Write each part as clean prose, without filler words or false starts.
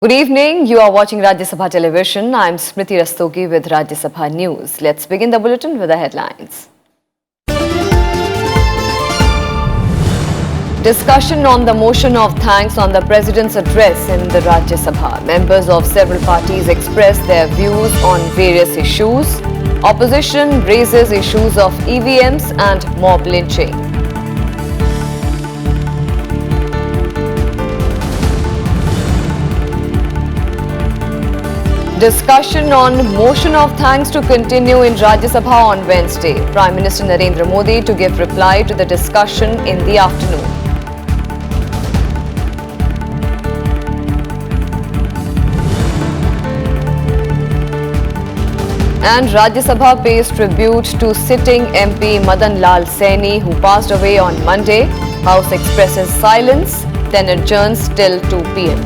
Good evening. You are watching Rajya Sabha Television. I am Smriti Rastogi with Rajya Sabha News. Let's begin the bulletin with the headlines. Discussion on the motion of thanks on the President's address in the Rajya Sabha. Members of several parties expressed their views on various issues. Opposition raises issues of EVMs and mob lynching. Discussion on motion of thanks to continue in Rajya Sabha on Wednesday. Prime Minister Narendra Modi to give reply to the discussion in the afternoon. And Rajya Sabha pays tribute to sitting MP Madan Lal Saini, who passed away on Monday. House expresses silence, then adjourns till 2 p.m.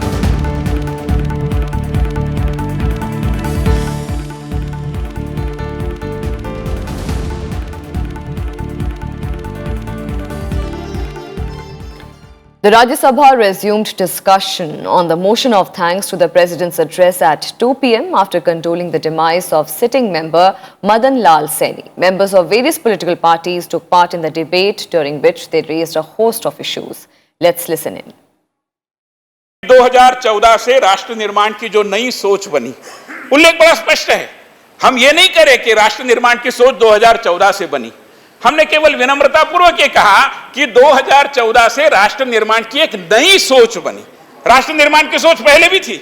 The Rajya Sabha resumed discussion on the motion of thanks to the President's address at 2 p.m. after condoling the demise of sitting member Madan Lal Saini. Members of various political parties took part in the debate, during which they raised a host of issues. Let's listen in. 2014 से राष्ट्र निर्माण की जो नई सोच बनी, उल्लेख बड़ा स्पष्ट है। हम ये नहीं करें कि राष्ट्र निर्माण की सोच 2014 से बनी। हमने केवल विनम्रतापूर्वक ये कहा कि 2014 से राष्ट्र निर्माण की एक नई सोच बनी। राष्ट्र निर्माण की सोच पहले भी थी।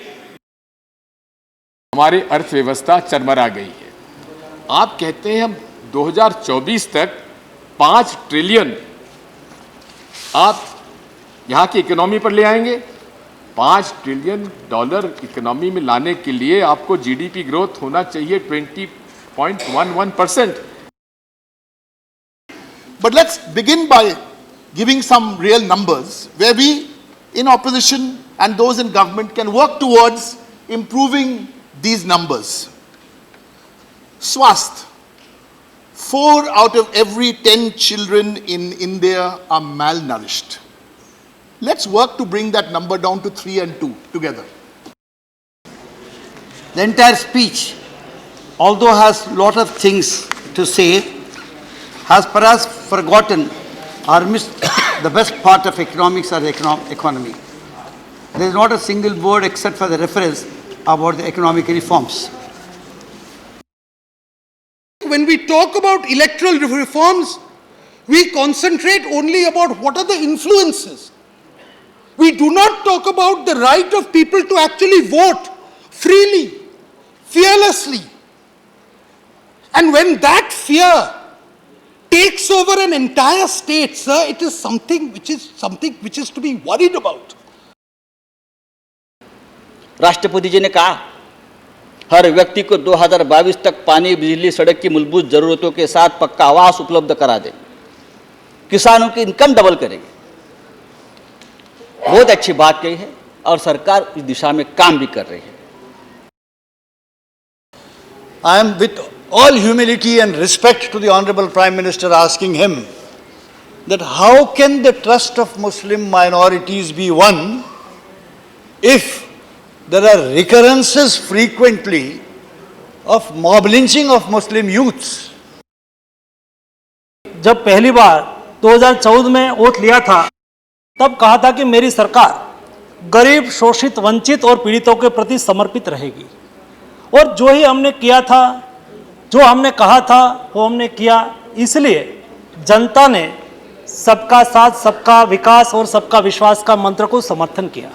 हमारी अर्थव्यवस्था चरमरा गई है। आप कहते हैं हम 2024 तक 5 ट्रिलियन आप यहां की इकोनॉमी पर ले आएंगे। 5 ट्रिलियन डॉलर इकोनॉमी में लाने के लिए आपको जीडीपी ग्रोथ होना चाहिए 20.11%। But let's begin by giving some real numbers where we in opposition and those in government can work towards improving these numbers. Swasth. 4 out of every 10 children in India are malnourished. Let's work to bring that number down to 3 and 2 together. The entire speech, although has a lot of things to say, has perhaps forgotten or missed the best part of economics or the economy. There is not a single word except for the reference about the economic reforms. When we talk about electoral reforms, we concentrate only about what are the influences. We do not talk about the right of people to actually vote freely, fearlessly. And when that fear takes over an entire state, sir, it is something which is to be worried about. राष्ट्रपति जी ने कहा हर व्यक्ति को 2022 तक पानी, बिजली, सड़क की मूलभूत जरूरतों के साथ पक्का आवास उपलब्ध करा दें। किसानों की इनकम डबल करेंगे। बहुत अच्छी बात कही है और सरकार इस दिशा में काम भी कर रही है। I am with all humility and respect to the Honorable Prime Minister asking him that how can the trust of Muslim minorities be won if there are recurrences frequently of mob lynching of Muslim youths? जब पहली बार 2014 में oath लिया था, तब कहा था कि मेरी सरकार गरीब, शोषित, वंचित और पीड़ितों के प्रति समर्पित रहेगी। और जो ही हमने किया था, जो हमने कहा था, वो हमने किया। इसलिए जनता ने सबका साथ, सबका विकास और सबका विश्वास का मंत्र को समर्थन किया।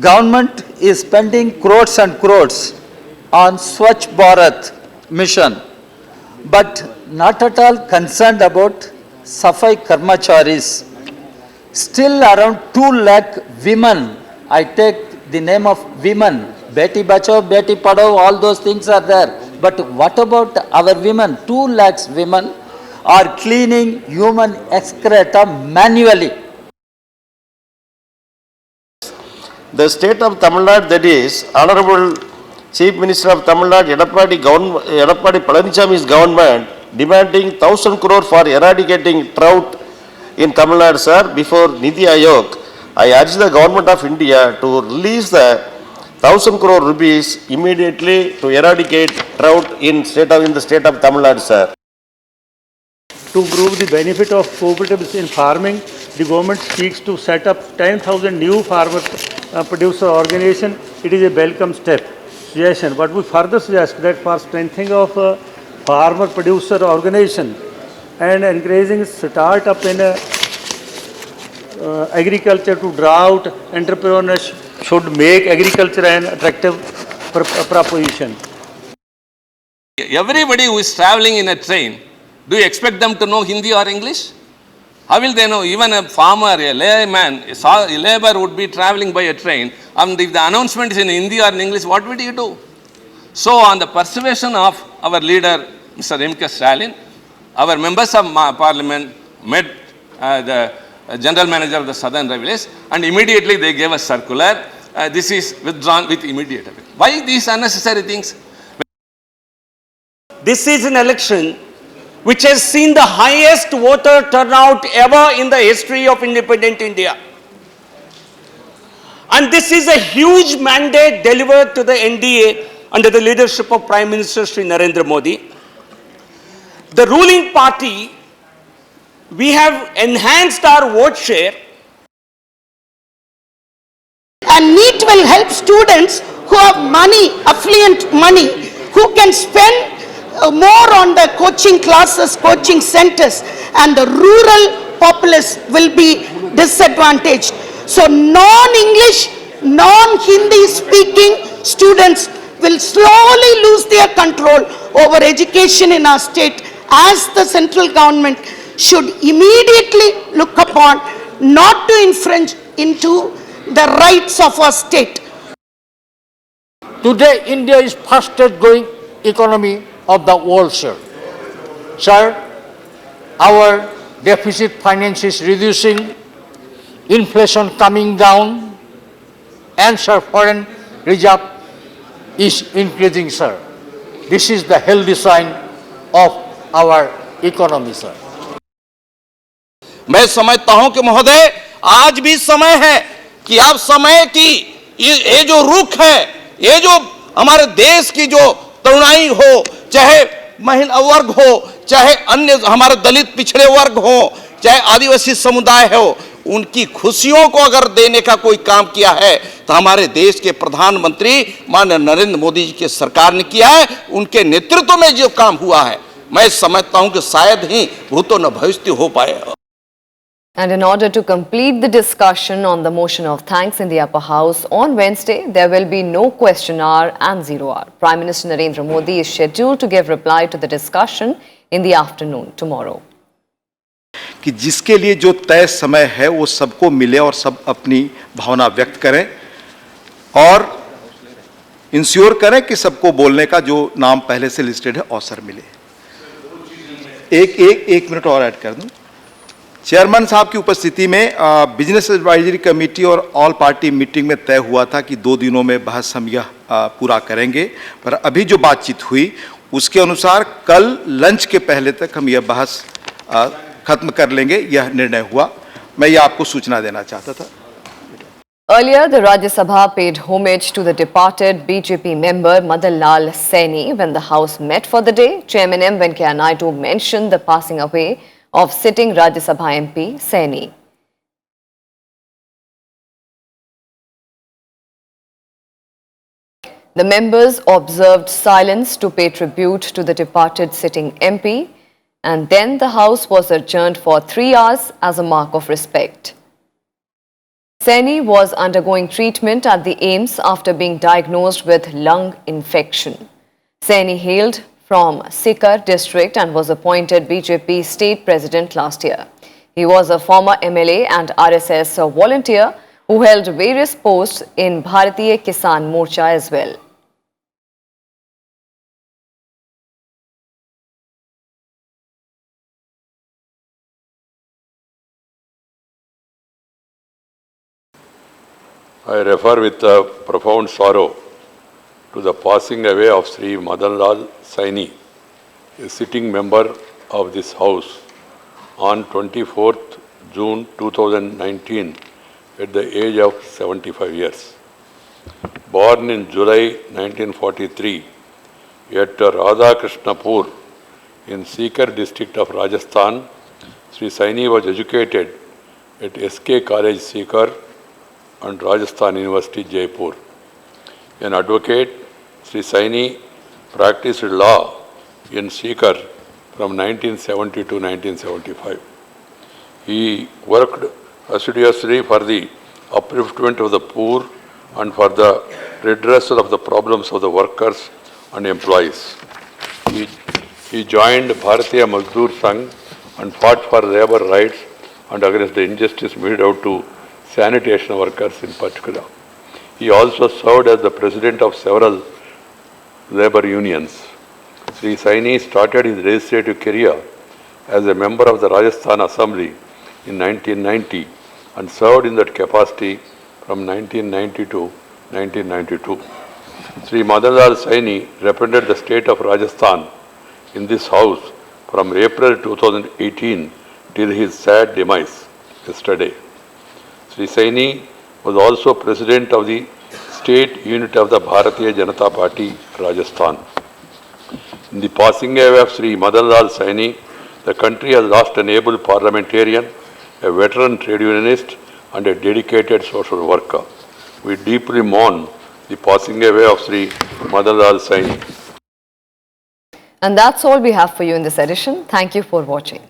Government is spending crores and crores on Swachh Bharat mission, but not at all concerned about Safai Karmacharis. Still around 2 lakh women, I take the name of women, Beti Bachao, Beti Padhao, all those things are there. But what about our women? 2 lakhs women are cleaning human excreta manually. The state of Tamil Nadu, that is, Honorable Chief Minister of Tamil Nadu, Edappadi Palaniswamy's government, demanding 1,000 crore for eradicating drought in Tamil Nadu, sir, before Niti Aayog. I urge the government of India to release the 1,000 crore rupees immediately to eradicate drought in the state of Tamil Nadu, sir. To prove the benefit of cooperatives in farming, the government seeks to set up 10,000 new farmer producer organization. It is a welcome suggestion. But we further suggest that for strengthening of farmer producer organization and encouraging start-up in agriculture to drought, entrepreneurs should make agriculture an attractive proposition. Everybody who is traveling in a train, do you expect them to know Hindi or English? How will they know? Even a farmer, a layman, a laborer would be traveling by a train, and if the announcement is in Hindi or in English, what would you do? So, on the persuasion of our leader, Mr. M.K. Stalin, our members of parliament met the general manager of the Southern Railways, and immediately they gave a circular. This is withdrawn with immediate effect. Why these unnecessary things? This is an election which has seen the highest voter turnout ever in the history of independent India. And this is a huge mandate delivered to the NDA under the leadership of Prime Minister Shri Narendra Modi. The ruling party, we have enhanced our vote share. And NEET will help students who have money, affluent money, who can spend more on the coaching classes, coaching centers, and the rural populace will be disadvantaged. So non-English, non-Hindi speaking students will slowly lose their control over education in our state, as the central government should immediately look upon not to infringe into the rights of our state. Today, India is fastest growing economy of the world, sir. Sir, our deficit finance is reducing, inflation coming down, and sir, foreign reserve is increasing, sir. This is the healthy sign of our economy, sir. मैं समझता हूं कि महोदय आज भी समय है कि आप समय की ये जो रुख है, ये जो हमारे देश की जो तरुणाई हो, चाहे महिला वर्ग हो, चाहे अन्य हमारे दलित पिछड़े वर्ग हो, चाहे आदिवासी समुदाय हो, उनकी खुशियों को अगर देने का कोई काम किया है तो हमारे देश के प्रधानमंत्री माननीय नरेंद्र मोदी जी की सरकार ने किया है। उनके नेतृत्व में जो काम हुआ है, मैं समझता हूं कि शायद ही भूतो न भविष्य हो पाए। And in order to complete the discussion on the motion of thanks in the upper house on Wednesday, there will be no question hour and 0 hour. Prime Minister Narendra Modi is scheduled to give reply to the discussion in the afternoon tomorrow. कि जिसके लिए जो तय समय है वो सबको मिले और सब अपनी भावना व्यक्त करें और इंश्योर करें कि सबको बोलने का जो नाम पहले से लिस्टेड है अवसर मिले। एक मिनट और ऐड कर दूं। चेयरमैन साहब की उपस्थिति में बिजनेस एडवाइजरी कमेटी और ऑल पार्टी मीटिंग में तय हुआ था कि 2 दिनों में बहस हम यह पूरा करेंगे, पर अभी जो बातचीत हुई उसके अनुसार कल लंच के पहले तक हम यह बहस खत्म कर लेंगे, यह निर्णय हुआ। मैं यह आपको सूचना देना चाहता था। Earlier, the Rajya Sabha paid homage to the departed BJP member Madan Lal Saini when the House met for the day. Chairman M. Venkaiah Naidu mentioned the passing away of sitting Rajya Sabha MP Saini. The members observed silence to pay tribute to the departed sitting MP, and then the House was adjourned for 3 hours as a mark of respect. Saini was undergoing treatment at the AIIMS after being diagnosed with lung infection. Saini hailed from Sikar district and was appointed BJP state president last year. He was a former MLA and RSS volunteer who held various posts in Bharatiya Kisan Morcha as well. I refer with profound sorrow to the passing away of Sri Madan Lal Saini, a sitting member of this House, on 24th June 2019 at the age of 75 years. Born in July 1943 at Radhakrishnapur in Sikar district of Rajasthan, Sri Saini was educated at SK College Sikar and Rajasthan University Jaipur. An advocate, Sri Saini practiced law in Sikar from 1970 to 1975. He worked assiduously for the upliftment of the poor and for the redressal of the problems of the workers and employees. He joined Bharatiya Mazdoor Sangh and fought for labor rights and against the injustice meted out to sanitation workers in particular. He also served as the president of several labor unions. Sri Saini started his legislative career as a member of the Rajasthan Assembly in 1990 and served in that capacity from 1990 to 1992. Sri Madan Lal Saini represented the state of Rajasthan in this house from April 2018 till his sad demise yesterday. Sri Saini was also president of the state unit of the Bharatiya Janata Party, Rajasthan. In the passing away of Sri Madan Lal Saini, the country has lost an able parliamentarian, a veteran trade unionist, and a dedicated social worker. We deeply mourn the passing away of Sri Madan Lal Saini. And that's all we have for you in this edition. Thank you for watching.